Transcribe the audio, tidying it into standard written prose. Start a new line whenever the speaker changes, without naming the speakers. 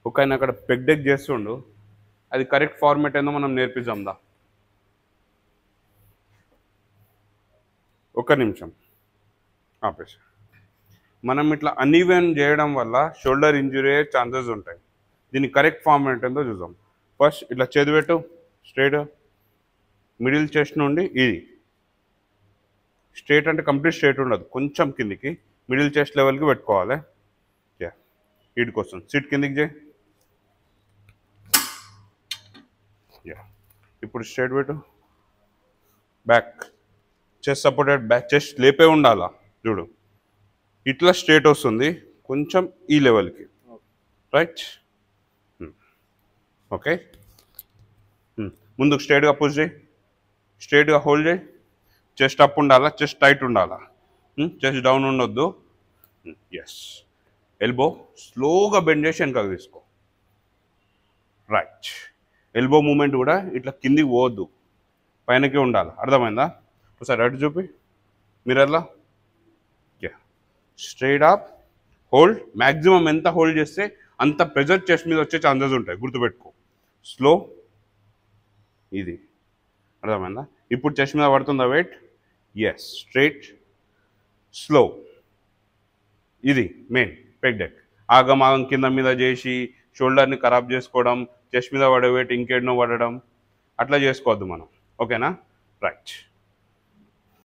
ఒక ఆయన అక్కడ పెగ్ డెక్ చేస్తుండు, అది కరెక్ట్ ఫార్మేట్ ఏందో మనం నేర్పిద్దాందా. ఒక్క నిమిషం ఆపేసి. మనం ఇట్లా అన్ఈవెన్ చేయడం వల్ల షోల్డర్ ఇంజురీ అయ్యే ఛాన్సెస్ ఉంటాయి. దీని కరెక్ట్ ఫార్మేట్ ఏందో చూద్దాం. ఫస్ట్ ఇట్లా చేతిపెట్టు స్ట్రైట్, మిడిల్ చెస్ట్ నుండి ఇది స్ట్రైట్ అంటే కంప్లీట్ స్ట్రైట్ ఉండదు, కొంచెం కిందికి మిడిల్ చెస్ట్ లెవెల్కి పెట్టుకోవాలి. వీటికి వస్తుంది, సీట్ కిందికి చేయి. ఇప్పుడు స్ట్రైట్ పెట్టు, back chest supported, back chest లేపే ఉండాలా చూడు, ఇట్లా స్ట్రైట్ వస్తుంది కొంచెం ఈ లెవెల్కి, రైట్. ఓకే, ముందుకు స్ట్రైట్గా పుష్ చేయి, స్ట్రైట్గా హోల్డ్ చేయి. చెస్ట్ అప్ ఉండాలా, చెస్ట్ టైట్ ఉండాలా, చెస్ట్ డౌన్ ఉండొద్దు. ఎస్, ఎల్బో స్లోగా బెండ్ చేసి వెనకకు తీసుకో, రైట్. ఎల్బో మూమెంట్ కూడా ఇట్లా కిందికి పోవద్దు, పైనకే ఉండాలి, అర్థమైందా. ఒకసారి అటు చూపి మిర్రర్లో. Straight up, hold. మ్యాక్సిమం ఎంత హోల్డ్ చేస్తే అంత ప్రెజర్ చెస్ట్ మీద వచ్చే ఛాన్సెస్ ఉంటాయి, గుర్తుపెట్టుకో. స్లో, ఇది అర్థమైందా. ఇప్పుడు చెస్ట్ మీద పడుతుందా వెయిట్? Yes, straight, slow. ఇది మెయిన్ పెగ్ డెక్. ఆగమాగం కింద మీద చేసి షోల్డర్ని ఖరాబ్ చేసుకోవడం, చెస్ట్ మీద పడే వెయిట్ ఇంకేడనో పడడం, అట్లా చేసుకోవద్దు మనం. ఓకేనా, రైట్.